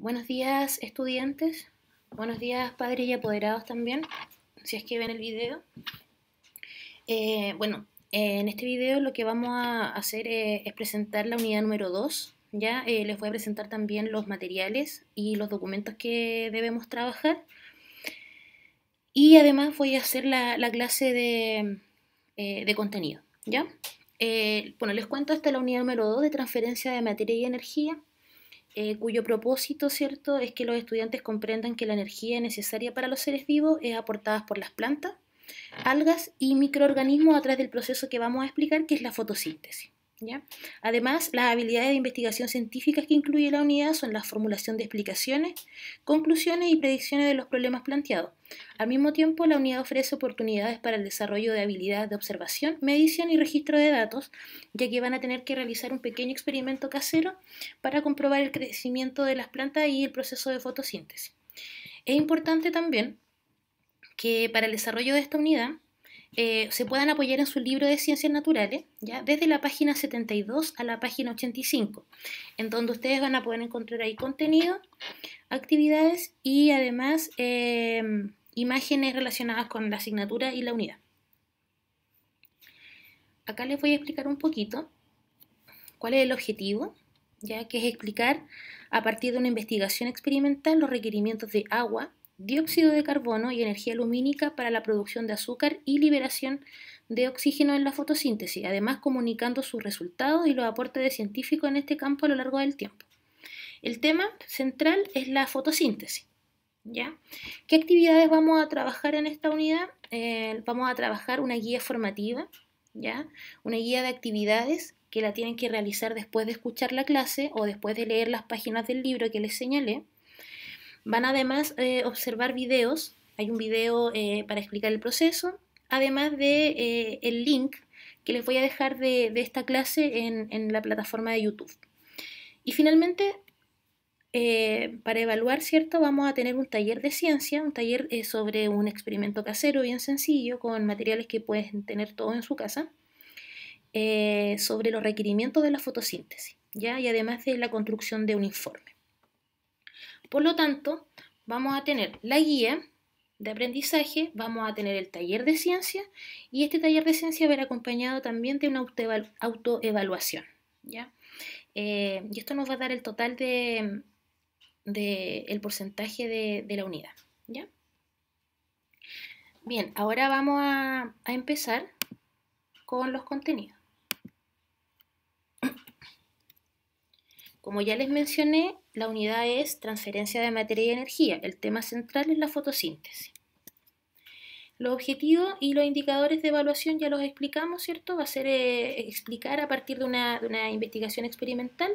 Buenos días, estudiantes. Buenos días, padres y apoderados también, si es que ven el video. En este video lo que vamos a hacer es presentar la unidad número 2. ¿Ya? Les voy a presentar también los materiales y los documentos que debemos trabajar. Y además voy a hacer la clase de contenido. ¿Ya? Les cuento, esta es la unidad número 2 de transferencia de materia y energía. Cuyo propósito, ¿cierto?, es que los estudiantes comprendan que la energía necesaria para los seres vivos es aportada por las plantas, algas y microorganismos a través del proceso que vamos a explicar, que es la fotosíntesis. ¿Ya? Además, las habilidades de investigación científicas que incluye la unidad son la formulación de explicaciones, conclusiones y predicciones de los problemas planteados. Al mismo tiempo, la unidad ofrece oportunidades para el desarrollo de habilidades de observación, medición y registro de datos, ya que van a tener que realizar un pequeño experimento casero para comprobar el crecimiento de las plantas y el proceso de fotosíntesis. Es importante también que para el desarrollo de esta unidad se puedan apoyar en su libro de Ciencias Naturales, ¿ya? Desde la página 72 a la página 85, en donde ustedes van a poder encontrar ahí contenido, actividades y además imágenes relacionadas con la asignatura y la unidad. Acá les voy a explicar un poquito cuál es el objetivo, ya que es explicar a partir de una investigación experimental los requerimientos de agua, dióxido de carbono y energía lumínica para la producción de azúcar y liberación de oxígeno en la fotosíntesis, además comunicando sus resultados y los aportes de científicos en este campo a lo largo del tiempo. El tema central es la fotosíntesis. ¿Ya? ¿Qué actividades vamos a trabajar en esta unidad? Vamos a trabajar una guía formativa, ¿ya? Una guía de actividades que la tienen que realizar después de escuchar la clase o después de leer las páginas del libro que les señalé. Van además a observar videos, hay un video para explicar el proceso, además de el link que les voy a dejar de esta clase en la plataforma de YouTube. Y finalmente, para evaluar, ¿cierto?, vamos a tener un taller de ciencia, un taller sobre un experimento casero bien sencillo, con materiales que pueden tener todos en su casa, sobre los requerimientos de la fotosíntesis, ¿ya? Y además de la construcción de un informe. Por lo tanto, vamos a tener la guía de aprendizaje, vamos a tener el taller de ciencia y este taller de ciencia va a ir acompañado también de una autoevaluación, ¿ya? Y esto nos va a dar el total el porcentaje de la unidad, ¿ya? Bien, ahora vamos a empezar con los contenidos. Como ya les mencioné, la unidad es transferencia de materia y energía. El tema central es la fotosíntesis. Los objetivos y los indicadores de evaluación ya los explicamos, ¿cierto? Va a ser explicar a partir de una investigación experimental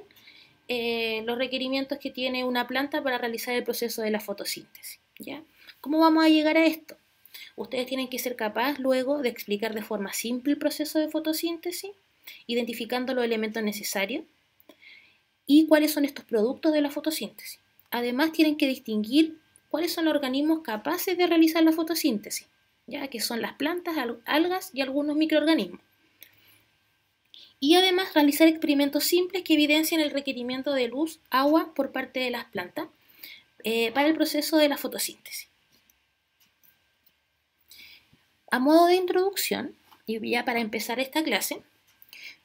los requerimientos que tiene una planta para realizar el proceso de la fotosíntesis, ¿ya? ¿Cómo vamos a llegar a esto? Ustedes tienen que ser capaces luego de explicar de forma simple el proceso de fotosíntesis, identificando los elementos necesarios y cuáles son estos productos de la fotosíntesis. Además, tienen que distinguir cuáles son los organismos capaces de realizar la fotosíntesis, ya que son las plantas, algas y algunos microorganismos. Y además realizar experimentos simples que evidencien el requerimiento de luz, agua por parte de las plantas para el proceso de la fotosíntesis. A modo de introducción, y ya para empezar esta clase,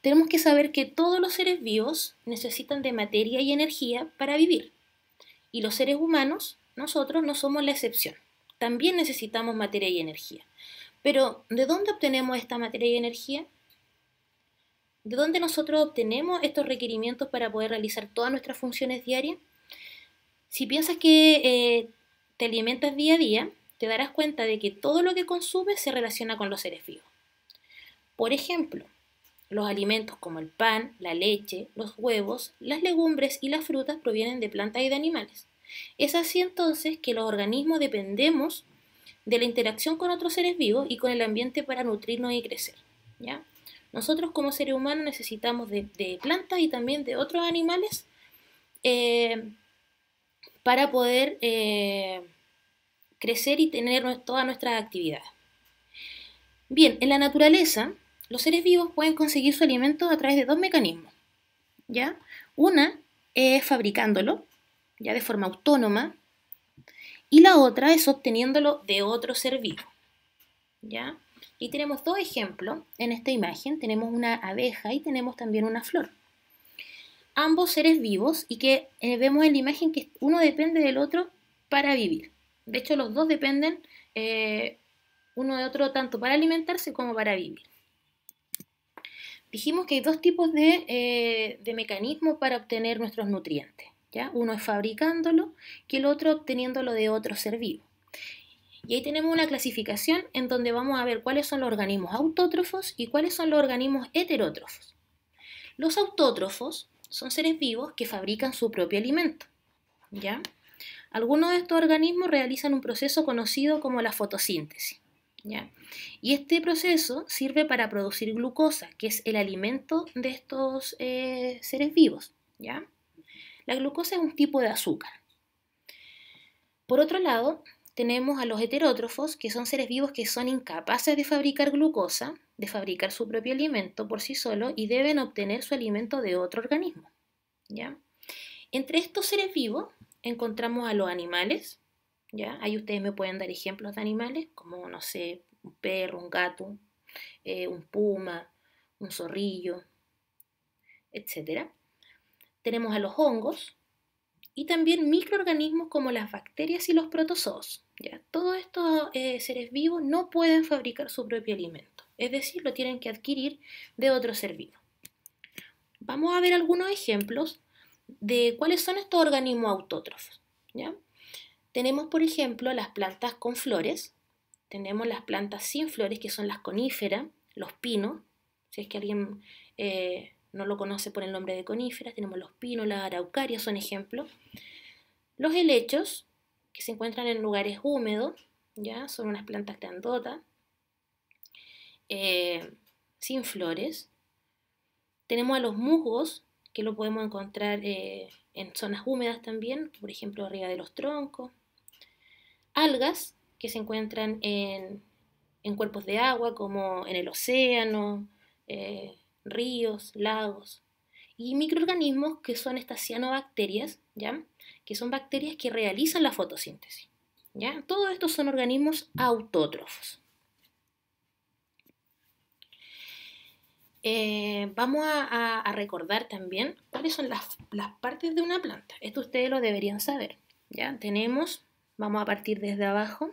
tenemos que saber que todos los seres vivos necesitan de materia y energía para vivir. Y los seres humanos, nosotros, no somos la excepción. También necesitamos materia y energía. Pero, ¿de dónde obtenemos esta materia y energía? ¿De dónde nosotros obtenemos estos requerimientos para poder realizar todas nuestras funciones diarias? Si piensas que te alimentas día a día, te darás cuenta de que todo lo que consumes se relaciona con los seres vivos. Por ejemplo, los alimentos como el pan, la leche, los huevos, las legumbres y las frutas provienen de plantas y de animales. Es así entonces que los organismos dependemos de la interacción con otros seres vivos y con el ambiente para nutrirnos y crecer, ¿ya? Nosotros como seres humanos necesitamos de plantas y también de otros animales para poder crecer y tener todas nuestras actividades. Bien, en la naturaleza, los seres vivos pueden conseguir su alimento a través de dos mecanismos, ¿ya? Una es fabricándolo ya de forma autónoma, y la otra es obteniéndolo de otro ser vivo, ¿ya? Y tenemos dos ejemplos en esta imagen. Tenemos una abeja y tenemos también una flor. Ambos seres vivos y que vemos en la imagen que uno depende del otro para vivir. De hecho, los dos dependen uno de otro tanto para alimentarse como para vivir. Dijimos que hay dos tipos de mecanismos para obtener nuestros nutrientes, ¿ya? Uno es fabricándolo y el otro obteniéndolo de otro ser vivo. Y ahí tenemos una clasificación en donde vamos a ver cuáles son los organismos autótrofos y cuáles son los organismos heterótrofos. Los autótrofos son seres vivos que fabrican su propio alimento, ¿ya? Algunos de estos organismos realizan un proceso conocido como la fotosíntesis, ¿ya? Y este proceso sirve para producir glucosa, que es el alimento de estos seres vivos, ¿ya? La glucosa es un tipo de azúcar. Por otro lado, tenemos a los heterótrofos, que son seres vivos que son incapaces de fabricar glucosa, de fabricar su propio alimento por sí solo y deben obtener su alimento de otro organismo, ¿ya? Entre estos seres vivos encontramos a los animales, ¿ya? Ahí ustedes me pueden dar ejemplos de animales, como, no sé, un perro, un gato, un puma, un zorrillo, etc. Tenemos a los hongos y también microorganismos como las bacterias y los protozoos, ¿ya? Todos estos seres vivos no pueden fabricar su propio alimento, es decir, lo tienen que adquirir de otro ser vivo. Vamos a ver algunos ejemplos de cuáles son estos organismos autótrofos, ¿ya? Tenemos, por ejemplo, las plantas con flores, tenemos las plantas sin flores, que son las coníferas, los pinos, si es que alguien no lo conoce por el nombre de coníferas, tenemos los pinos, las araucarias son ejemplos. Los helechos, que se encuentran en lugares húmedos, ¿ya? Son unas plantas grandotas, sin flores. Tenemos a los musgos, que lo podemos encontrar en zonas húmedas también, por ejemplo, arriba de los troncos. Algas, que se encuentran en cuerpos de agua, como en el océano, ríos, lagos. Y microorganismos, que son estas cianobacterias, ¿ya? Que son bacterias que realizan la fotosíntesis, ¿ya? Todos estos son organismos autótrofos. Vamos a recordar también cuáles son las partes de una planta. Esto ustedes lo deberían saber, ¿ya? Vamos a partir desde abajo,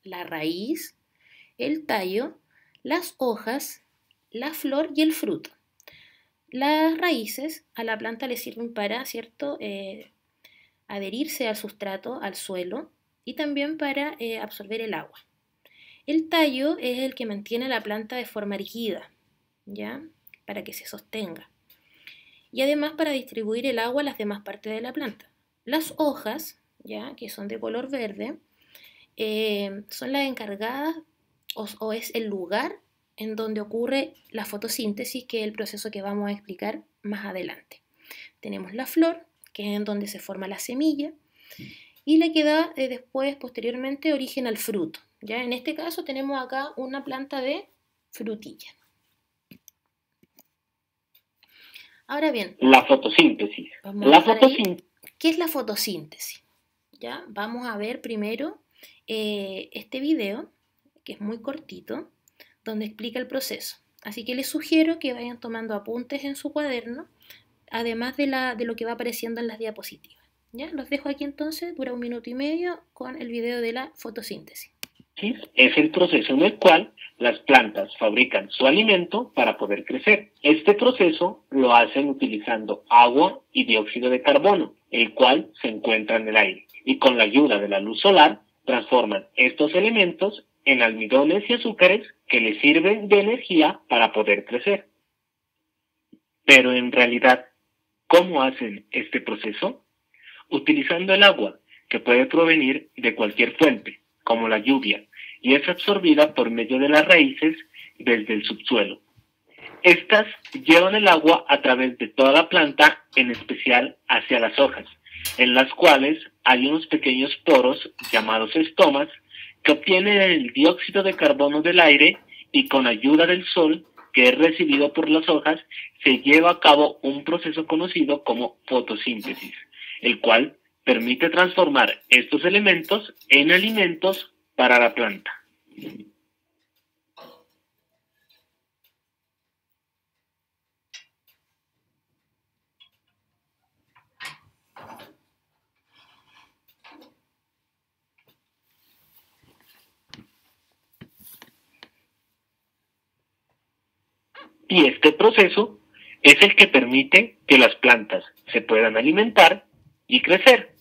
la raíz, el tallo, las hojas, la flor y el fruto. Las raíces a la planta le sirven para, ¿cierto?, adherirse al sustrato, al suelo, y también para absorber el agua. El tallo es el que mantiene la planta de forma erguida, ¿ya?, para que se sostenga. Y además para distribuir el agua a las demás partes de la planta. Las hojas, ¿ya?, que son de color verde, son las encargadas o es el lugar en donde ocurre la fotosíntesis, que es el proceso que vamos a explicar más adelante. Tenemos la flor, que es en donde se forma la semilla, y la que da después, posteriormente, origen al fruto. ¿Ya? En este caso tenemos acá una planta de frutilla. Ahora bien, la fotosíntesis. ¿Qué es la fotosíntesis? ¿Ya? Vamos a ver primero este video, que es muy cortito, donde explica el proceso. Así que les sugiero que vayan tomando apuntes en su cuaderno, además de lo que va apareciendo en las diapositivas. ¿Ya? Los dejo aquí entonces, dura 1 minuto y medio, con el video de la fotosíntesis. Es el proceso en el cual las plantas fabrican su alimento para poder crecer. Este proceso lo hacen utilizando agua y dióxido de carbono, el cual se encuentra en el aire. Y con la ayuda de la luz solar, transforman estos elementos en almidones y azúcares que les sirven de energía para poder crecer. Pero en realidad, ¿cómo hacen este proceso? Utilizando el agua, que puede provenir de cualquier fuente, como la lluvia, y es absorbida por medio de las raíces desde el subsuelo. Estas llevan el agua a través de toda la planta, en especial hacia las hojas, en las cuales hay unos pequeños poros llamados estomas que obtienen el dióxido de carbono del aire y con ayuda del sol, que es recibido por las hojas, se lleva a cabo un proceso conocido como fotosíntesis, el cual permite transformar estos elementos en alimentos para la planta. Y este proceso es el que permite que las plantas se puedan alimentar y crecer.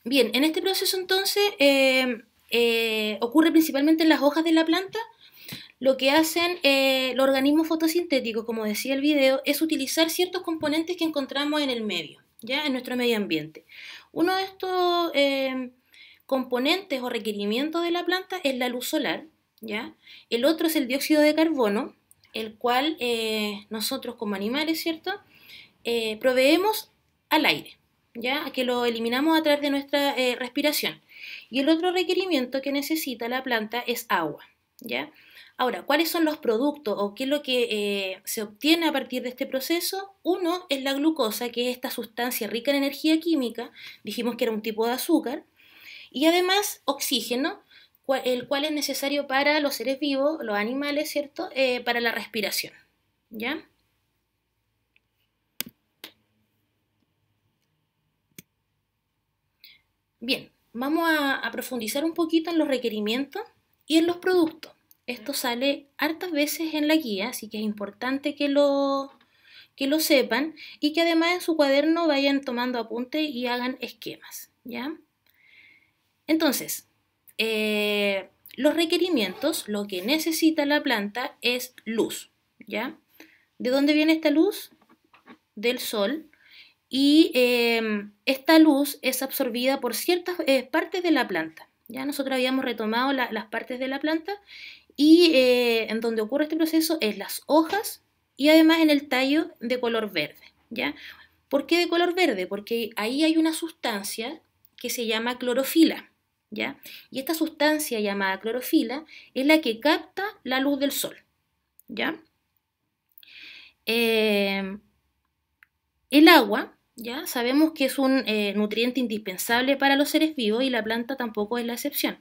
Bien, en este proceso entonces ocurre principalmente en las hojas de la planta. Lo que hacen los organismos fotosintéticos, como decía el video, es utilizar ciertos componentes que encontramos en el medio, ya en nuestro medio ambiente. Uno de estos componentes o requerimientos de la planta es la luz solar, ¿ya? El otro es el dióxido de carbono, el cual nosotros como animales, ¿cierto? Proveemos al aire, ¿ya? Que lo eliminamos a través de nuestra respiración. Y el otro requerimiento que necesita la planta es agua, ¿ya? Ahora, ¿cuáles son los productos o qué es lo que se obtiene a partir de este proceso? Uno es la glucosa, que es esta sustancia rica en energía química, dijimos que era un tipo de azúcar, y además oxígeno, el cual es necesario para los seres vivos, los animales, ¿cierto? Para la respiración, ¿ya? Bien, vamos a profundizar un poquito en los requerimientos y en los productos. Esto sale hartas veces en la guía, así que es importante que lo sepan y que además en su cuaderno vayan tomando apuntes y hagan esquemas, ¿ya? Entonces, los requerimientos, lo que necesita la planta es luz, ¿ya? ¿De dónde viene esta luz? Del sol. Y esta luz es absorbida por ciertas partes de la planta. Ya nosotros habíamos retomado las partes de la planta y en donde ocurre este proceso es las hojas y además en el tallo de color verde, ¿ya? ¿Por qué de color verde? Porque ahí hay una sustancia que se llama clorofila, ¿ya? Y esta sustancia llamada clorofila es la que capta la luz del sol, ¿ya? El agua, ¿ya? Sabemos que es un nutriente indispensable para los seres vivos y la planta tampoco es la excepción.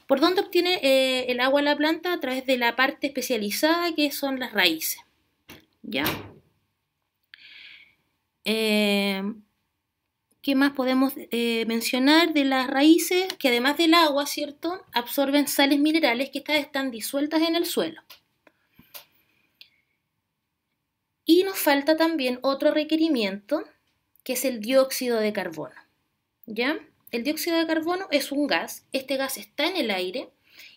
¿Por dónde obtiene el agua la planta? A través de la parte especializada que son las raíces, ¿ya? ¿Qué más podemos mencionar de las raíces? Que además del agua, ¿cierto? Absorben sales minerales que estas están disueltas en el suelo. Y nos falta también otro requerimiento, que es el dióxido de carbono, ¿ya? El dióxido de carbono es un gas, este gas está en el aire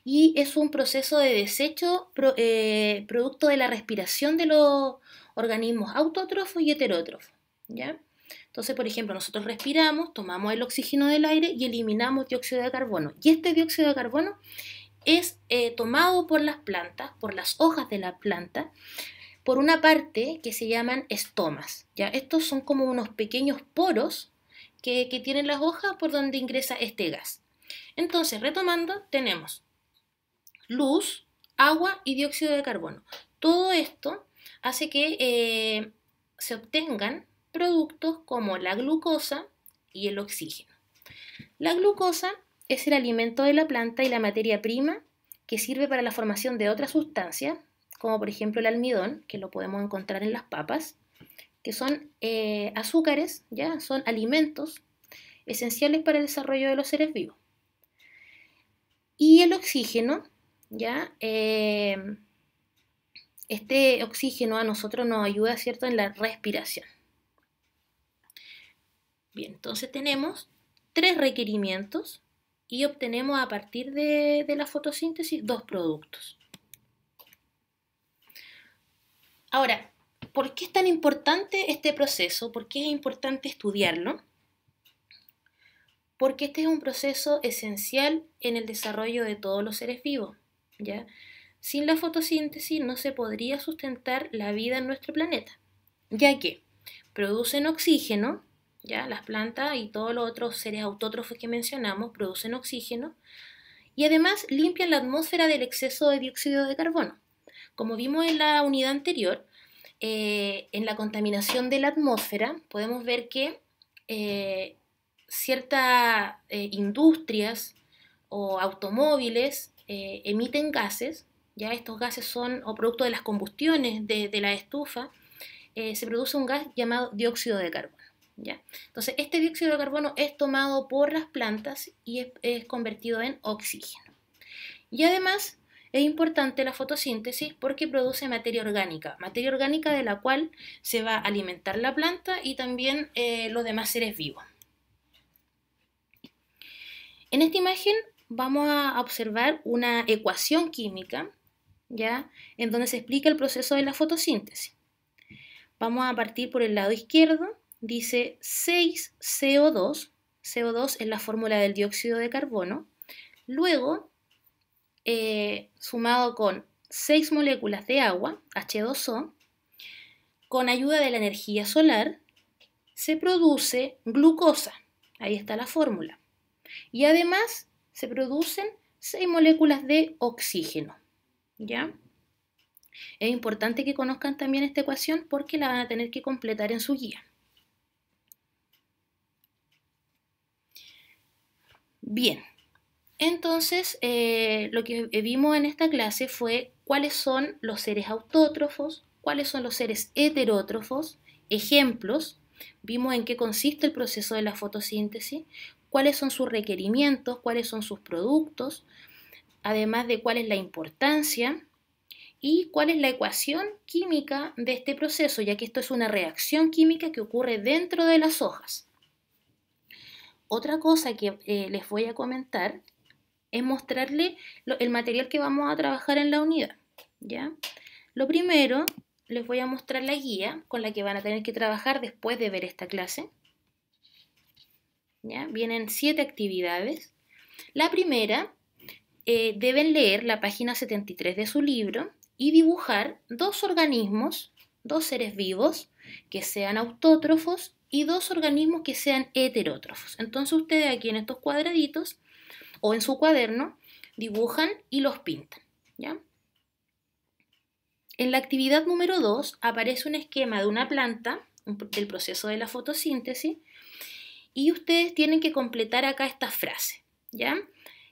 y es un proceso de desecho producto de la respiración de los organismos autótrofos y heterótrofos, ¿ya? Entonces, por ejemplo, nosotros respiramos, tomamos el oxígeno del aire y eliminamos dióxido de carbono. Y este dióxido de carbono es tomado por las plantas, por las hojas de la planta, por una parte que se llaman estomas, ¿ya? Estos son como unos pequeños poros que tienen las hojas por donde ingresa este gas. Entonces, retomando, tenemos luz, agua y dióxido de carbono. Todo esto hace que se obtengan productos como la glucosa y el oxígeno. La glucosa es el alimento de la planta y la materia prima que sirve para la formación de otras sustancias, como por ejemplo el almidón, que lo podemos encontrar en las papas, que son azúcares, ¿ya? Son alimentos esenciales para el desarrollo de los seres vivos. Y el oxígeno, ¿ya? Este oxígeno a nosotros nos ayuda, ¿cierto?, en la respiración. Bien, entonces tenemos 3 requerimientos y obtenemos a partir de la fotosíntesis 2 productos. Ahora, ¿por qué es tan importante este proceso? ¿Por qué es importante estudiarlo? Porque este es un proceso esencial en el desarrollo de todos los seres vivos, ¿ya? Sin la fotosíntesis no se podría sustentar la vida en nuestro planeta, ya que producen oxígeno, ¿ya? Las plantas y todos los otros seres autótrofos que mencionamos producen oxígeno y además limpian la atmósfera del exceso de dióxido de carbono. Como vimos en la unidad anterior, en la contaminación de la atmósfera podemos ver que ciertas industrias o automóviles emiten gases, ya estos gases son o producto de las combustiones de la estufa, se produce un gas llamado dióxido de carbono. ¿Ya? Entonces, este dióxido de carbono es tomado por las plantas y es convertido en oxígeno. Y además es importante la fotosíntesis porque produce materia orgánica de la cual se va a alimentar la planta y también los demás seres vivos. En esta imagen vamos a observar una ecuación química, ¿ya? En donde se explica el proceso de la fotosíntesis. Vamos a partir por el lado izquierdo. Dice 6CO2, CO2 es la fórmula del dióxido de carbono, luego sumado con 6 moléculas de agua, H2O, con ayuda de la energía solar, se produce glucosa, ahí está la fórmula, y además se producen 6 moléculas de oxígeno, ¿ya? Es importante que conozcan también esta ecuación porque la van a tener que completar en su guía. Bien, entonces lo que vimos en esta clase fue cuáles son los seres autótrofos, cuáles son los seres heterótrofos, ejemplos, vimos en qué consiste el proceso de la fotosíntesis, cuáles son sus requerimientos, cuáles son sus productos, además de cuál es la importancia y cuál es la ecuación química de este proceso, ya que esto es una reacción química que ocurre dentro de las hojas. Otra cosa que les voy a comentar es mostrarles el material que vamos a trabajar en la unidad, ¿ya? Lo primero, les voy a mostrar la guía con la que van a tener que trabajar después de ver esta clase, ¿ya? Vienen 7 actividades. La primera, deben leer la página 73 de su libro y dibujar 2 organismos, 2 seres vivos que sean autótrofos y 2 organismos que sean heterótrofos. Entonces ustedes aquí en estos cuadraditos o en su cuaderno dibujan y los pintan, ¿ya? En la actividad número 2 aparece un esquema de una planta, del proceso de la fotosíntesis, y ustedes tienen que completar acá esta frase, ¿ya?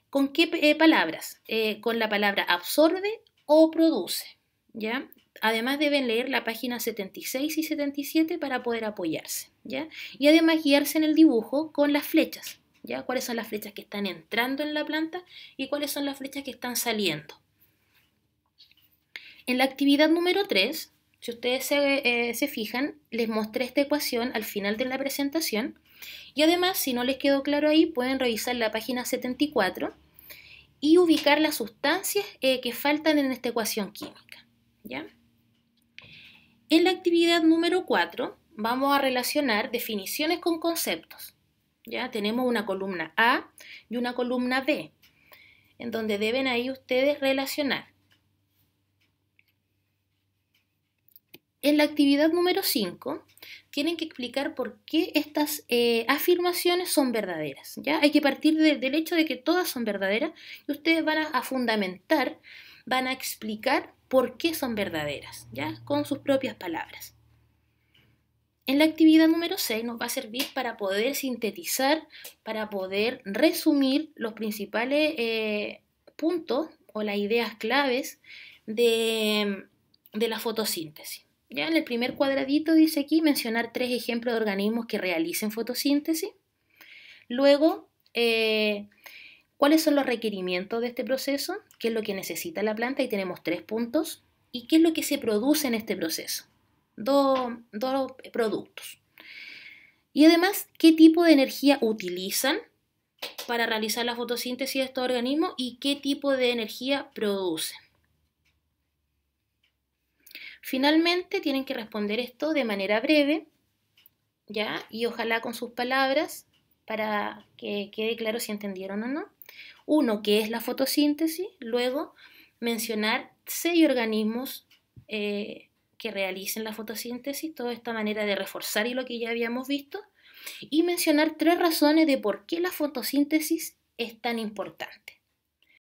¿Con qué palabras? Con la palabra absorbe o produce, ¿ya? Además deben leer la página 76 y 77 para poder apoyarse, ¿ya? Y además guiarse en el dibujo con las flechas, ¿ya? ¿Cuáles son las flechas que están entrando en la planta y cuáles son las flechas que están saliendo? En la actividad número 3, si ustedes se fijan, les mostré esta ecuación al final de la presentación y además, si no les quedó claro ahí, pueden revisar la página 74 y ubicar las sustancias que faltan en esta ecuación química, ¿ya? En la actividad número 4 vamos a relacionar definiciones con conceptos. ¿Ya? Tenemos una columna A y una columna B, en donde deben ahí ustedes relacionar. En la actividad número 5 tienen que explicar por qué estas afirmaciones son verdaderas, ¿ya? Hay que partir del hecho de que todas son verdaderas y ustedes van a fundamentar, van a explicar por qué son verdaderas, ¿ya? Con sus propias palabras. En la actividad número 6 nos va a servir para poder sintetizar, para poder resumir los principales puntos o las ideas claves de la fotosíntesis. ¿Ya? En el primer cuadradito dice aquí mencionar 3 ejemplos de organismos que realicen fotosíntesis. Luego, ¿cuáles son los requerimientos de este proceso? ¿Qué es lo que necesita la planta? Y tenemos 3 puntos. ¿Y qué es lo que se produce en este proceso? Dos productos. Y además, ¿qué tipo de energía utilizan para realizar la fotosíntesis de estos organismos y qué tipo de energía producen? Finalmente, tienen que responder esto de manera breve, ¿ya? Y ojalá con sus palabras para que quede claro si entendieron o no. 1, ¿qué es la fotosíntesis? Luego, mencionar 6 organismos que realicen la fotosíntesis, toda esta manera de reforzar y lo que ya habíamos visto, y mencionar 3 razones de por qué la fotosíntesis es tan importante.